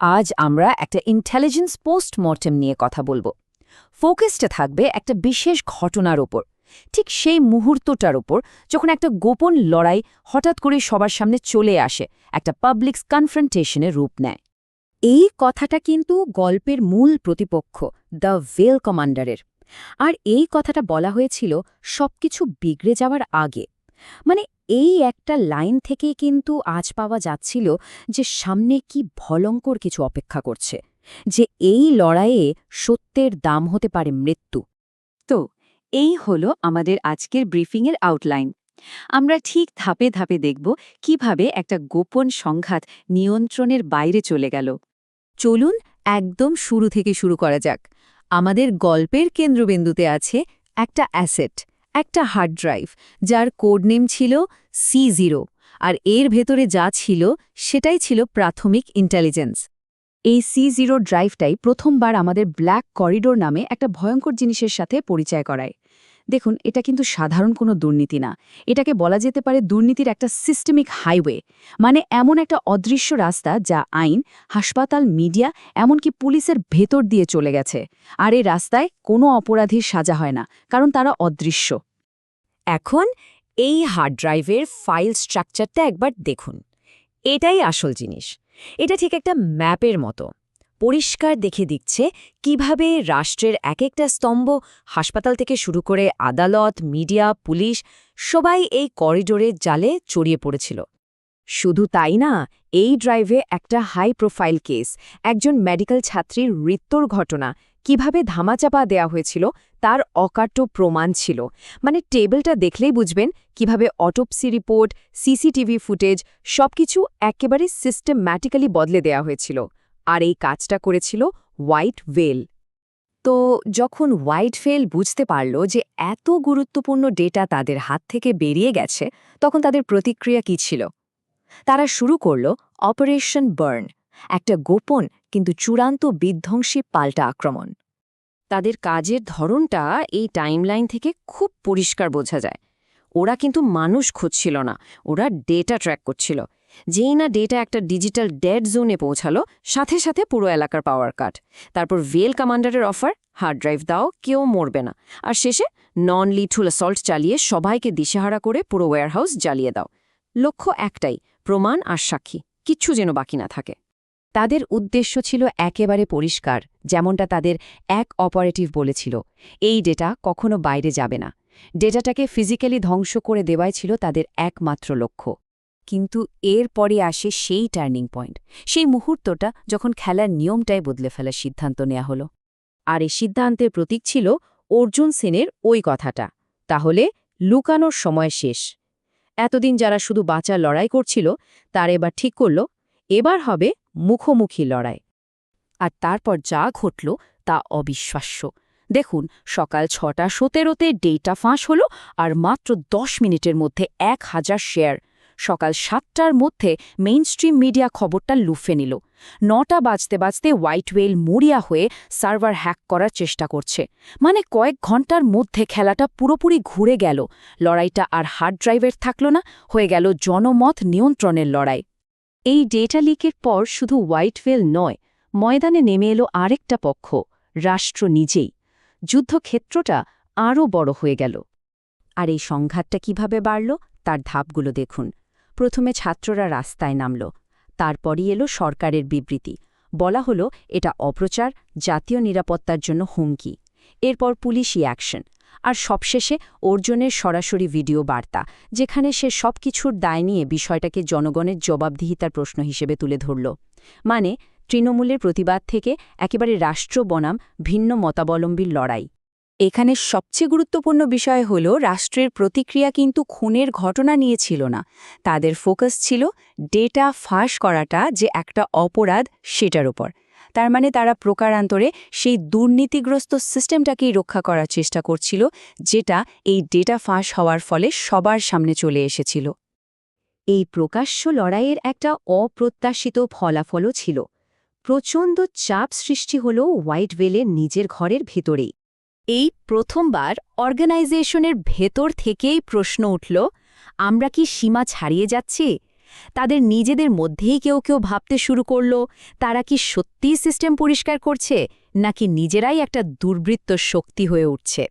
আজ আমরা একটা ইন্টেলিজেন্স পোস্টমর্টেম নিয়ে কথা বলবো। ফোকাসটা থাকবে একটা বিশেষ ঘটনার ওপর, ঠিক সেই মুহূর্তটার ওপর যখন একটা গোপন লড়াই হঠাৎ করে সবার সামনে চলে আসে, একটা পাবলিক কনফ্রন্টেশনের রূপ নেয়। এই কথাটা কিন্তু গল্পের মূল প্রতিপক্ষ দ্য ভেল কমান্ডারের। আর এই কথাটা বলা হয়েছিল সবকিছু বিগড়ে যাওয়ার আগে। মানে এই একটা লাইন থেকেই কিন্তু আজ পাওয়া যাচ্ছিল যে সামনে কি ভয়ঙ্কর কিছু অপেক্ষা করছে, যে এই লড়াইয়ে সত্যের দাম হতে পারে মৃত্যু। তো এই হলো আমাদের আজকের ব্রিফিংয়ের আউটলাইন। আমরা ঠিক ধাপে ধাপে দেখব কিভাবে একটা গোপন সংঘাত নিয়ন্ত্রণের বাইরে চলে গেল। চলুন একদম শুরু থেকে শুরু করা যাক। আমাদের গল্পের কেন্দ্রবিন্দুতে আছে একটা অ্যাসেট, একটা হার্ড ড্রাইভ, যার কোড নেম ছিল C0, আর এর ভেতরে যা ছিল সেটাই ছিল প্রাথমিক ইন্টেলিজেন্স। এই C0 ড্রাইভটাই প্রথমবার আমাদের ব্ল্যাক করিডোর নামে একটা ভয়ঙ্কর জিনিসের সাথে পরিচয় করায়। দেখুন, এটা কিন্তু সাধারণ কোনো দুর্নীতি না, এটাকে বলা যেতে পারে দুর্নীতির একটা সিস্টেমিক হাইওয়ে। মানে এমন একটা অদৃশ্য রাস্তা যা আইন, হাসপাতাল, মিডিয়া, এমনকি পুলিশের ভেতর দিয়ে চলে গেছে। আর এই রাস্তায় কোনো অপরাধীর সাজা হয় না, কারণ তারা অদৃশ্য। এখন এই হার্ড ড্রাইভের ফাইল স্ট্রাকচারটা একবার দেখুন। এটাই আসল জিনিস। এটা ঠিক একটা ম্যাপের মতো, পরিষ্কার দেখে দিচ্ছে কিভাবে রাষ্ট্রের এক একটা স্তম্ভ, হাসপাতাল থেকে শুরু করে আদালত, মিডিয়া, পুলিশ, সবাই এই করিডোরের জালে জড়িয়ে পড়েছিল। শুধু তাই না, এই ড্রাইভে একটা হাই প্রোফাইল কেস, একজন মেডিকেল ছাত্রীর মৃত্যুর ঘটনা কিভাবে ধামাচাপা দেয়া হয়েছিল তার অকাট্য প্রমাণ ছিল। মানে টেবিলটা দেখলেই বুঝবেন কিভাবে অটোপসি রিপোর্ট, সিসিটিভি ফুটেজ সবকিছু একেবারে সিস্টেম্যাটিক্যালি বদলে দেয়া হয়েছিল। আর এই কাজটা করেছিল হোয়াইট ভেল। তো যখন হোয়াইট ভেল বুঝতে পারল যে এত গুরুত্বপূর্ণ ডেটা তাদের হাত থেকে বেরিয়ে গেছে, তখন তাদের প্রতিক্রিয়া কী ছিল? তারা শুরু করল অপারেশন বার্ন, একটা গোপন কিন্তু চূড়ান্ত বিধ্বংসী পাল্টা আক্রমণ। তাদের কাজের ধরনটা এই টাইমলাইন থেকে খুব পরিষ্কার বোঝা যায়। ওরা কিন্তু মানুষ খুঁজছিল না, ওরা ডেটা ট্র্যাক করছিল। যেই না ডেটা একটা ডিজিটাল ডেড জোনে পৌঁছালো, সাথে সাথে পুরো এলাকার পাওয়ার কাট। তারপর ভেল কমান্ডারের অফার, হার্ড ড্রাইভ দাও, কেউ মরবে না। আর শেষে নন লিথুল অ্যাসল্ট চালিয়ে সবাইকে দিশেহারা করে পুরো ওয়্যারহাউস জ্বালিয়ে দাও। লক্ষ্য একটাই, প্রমাণ আর সাক্ষী, কিচ্ছু যেন বাকি না থাকে। তাদের উদ্দেশ্য ছিল একেবারে পরিষ্কার, যেমনটা তাদের এক অপারেটিভ বলেছিল, এই ডেটা কখনো বাইরে যাবে না। ডেটাটাকে ফিজিক্যালি ধ্বংস করে দেওয়াই ছিল তাদের একমাত্র লক্ষ্য। কিন্তু এর পরে আসে সেই টার্নিং পয়েন্ট, সেই মুহূর্তটা যখন খেলার নিয়মটাই বদলে ফেলার সিদ্ধান্ত নেওয়া হলো। আর এই সিদ্ধান্তের প্রতীক ছিল অর্জুন সেনের ওই কথাটা, তাহলে লুকানোর সময় শেষ। এতদিন যারা শুধু বাঁচার লড়াই করছিল, তার এবার ঠিক করল এবার হবে মুখোমুখি লড়াই। আর তারপর যা ঘটল তা অবিশ্বাস্য। দেখুন, সকাল 6:17-তে ডেটা ফাঁস হলো, আর মাত্র 10 মিনিটের মধ্যে 1000 শেয়ার। সকাল 7টার মধ্যে মেইনস্ট্রিম মিডিয়া খবরটা লুফে নিল। 9টা বাজতে বাজতে হোয়াইট ওয়েল মরিয়া হয়ে সার্ভার হ্যাক করার চেষ্টা করছে। মানে কয়েক ঘন্টার মধ্যে খেলাটা পুরোপুরি ঘুরে গেল। লড়াইটা আর হার্ড ড্রাইভের থাকল না, হয়ে গেল জনমত নিয়ন্ত্রণের লড়াই। এই ডেটা লিকের পর শুধু হোয়াইট ওয়েল নয়, ময়দানে নেমে এলো আরেকটা পক্ষ, রাষ্ট্র নিজেই। যুদ্ধক্ষেত্রটা আরও বড় হয়ে গেল। আর এই সংঘাতটা কিভাবে বাড়ল তার ধাপগুলো দেখুন। প্রথমে ছাত্ররা রাস্তায় নামল, তারপরই এলো সরকারের বিবৃতি। বলা হলো এটা অপ্রচার, জাতীয় নিরাপত্তার জন্য হুমকি। এরপর পুলিশি অ্যাকশন, আর সবশেষে অর্জুনের সরাসরি ভিডিও বার্তা, যেখানে সে সবকিছুর দায় নিয়ে বিষয়টাকে জনগণের জবাবদিহিতার প্রশ্ন হিসেবে তুলে ধরল। মানে তৃণমূলের প্রতিবাদ থেকে একেবারে রাষ্ট্র বনাম ভিন্ন মতাবলম্বীর লড়াই। এখানে সবচেয়ে গুরুত্বপূর্ণ বিষয় হল রাষ্ট্রের প্রতিক্রিয়া কিন্তু খুনের ঘটনা নিয়ে ছিল না, তাদের ফোকাস ছিল ডেটা ফাঁস করাটা যে একটা অপরাধ সেটার উপর। তার মানে তারা প্রকারান্তরে সেই দুর্নীতিগ্রস্ত সিস্টেমটাকেই রক্ষা করার চেষ্টা করছিল, যেটা এই ডেটা ফাঁস হওয়ার ফলে সবার সামনে চলে এসেছিল। এই প্রকাশ্য লড়াইয়ের একটা অপ্রত্যাশিত ফলাফলও ছিল। প্রচণ্ড চাপ সৃষ্টি হল হোয়াইট ওয়েলের নিজের ঘরের ভেতরেই। এই প্রথমবার অর্গানাইজেশনের ভেতর থেকেই প্রশ্ন উঠল, আমরা কি সীমা ছাড়িয়ে যাচ্ছি? তাদের নিজেদের মধ্যেই কেউ কেউ ভাবতে শুরু করল তারা কি সত্যিই সিস্টেম পরিষ্কার করছে নাকি নিজেরাই একটা দুর্বৃত্ত শক্তি হয়ে উঠছে।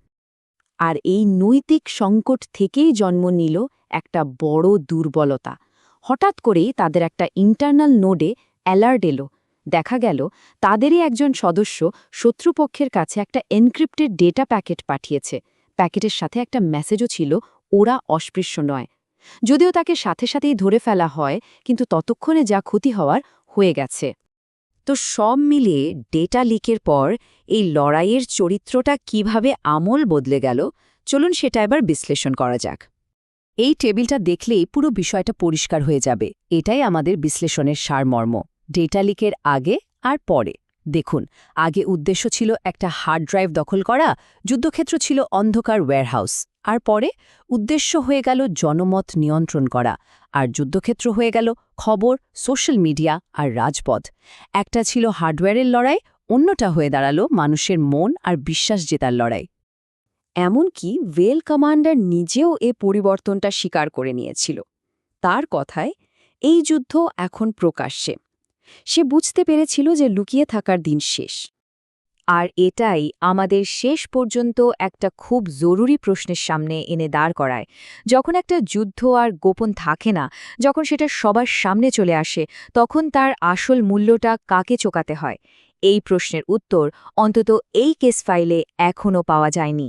আর এই নৈতিক সংকট থেকেই জন্ম নিল একটা বড় দুর্বলতা। হঠাৎ করেই তাদের একটা ইন্টারনাল নোডে অ্যালার্ট এলো। দেখা গেল তাদেরই একজন সদস্য শত্রুপক্ষের কাছে একটা এনক্রিপ্টেড ডেটা প্যাকেট পাঠিয়েছে। প্যাকেটের সাথে একটা মেসেজও ছিল, ওরা অস্পৃশ্য নয়। যদিও তাকে সাথে সাথেই ধরে ফেলা হয়, কিন্তু ততক্ষণে যা ক্ষতি হওয়ার হয়ে গেছে। তো সব মিলিয়ে ডেটা লিকের পর এই লড়াইয়ের চরিত্রটা কিভাবে আমল বদলে গেল, চলুন সেটা এবার বিশ্লেষণ করা যাক। এই টেবিলটা দেখলেই পুরো বিষয়টা পরিষ্কার হয়ে যাবে। এটাই আমাদের বিশ্লেষণের সারমর্ম। ডেটা লিকের আগে আর পরে দেখুন, আগে উদ্দেশ্য ছিল একটা হার্ড ড্রাইভ দখল করা, যুদ্ধক্ষেত্র ছিল অন্ধকার ওয়্যারহাউস। আর পরে উদ্দেশ্য হয়ে গেল জনমত নিয়ন্ত্রণ করা, আর যুদ্ধক্ষেত্র হয়ে গেল খবর, সোশ্যাল মিডিয়া আর রাজপথ। একটা ছিল হার্ডওয়্যারের লড়াই, অন্যটা হয়ে দাঁড়ালো মানুষের মন আর বিশ্বাস জেতার লড়াই। এমনকি ওয়েল কমান্ডার নিজেও এ পরিবর্তনটা স্বীকার করে নিয়েছিল। তার কথায় এই যুদ্ধ এখন প্রকাশ্যে। সে বুঝতে পেরেছিল যে লুকিয়ে থাকার দিন শেষ। আর এটাই আমাদের শেষ পর্যন্ত একটা খুব জরুরি প্রশ্নের সামনে এনে দাঁড় করায়। যখন একটা যুদ্ধ আর গোপন থাকে না, যখন সেটা সবার সামনে চলে আসে, তখন তার আসল মূল্যটা কাকে চোকাতে হয়? এই প্রশ্নের উত্তর অন্তত এই কেস ফাইলে এখনও পাওয়া যায়নি।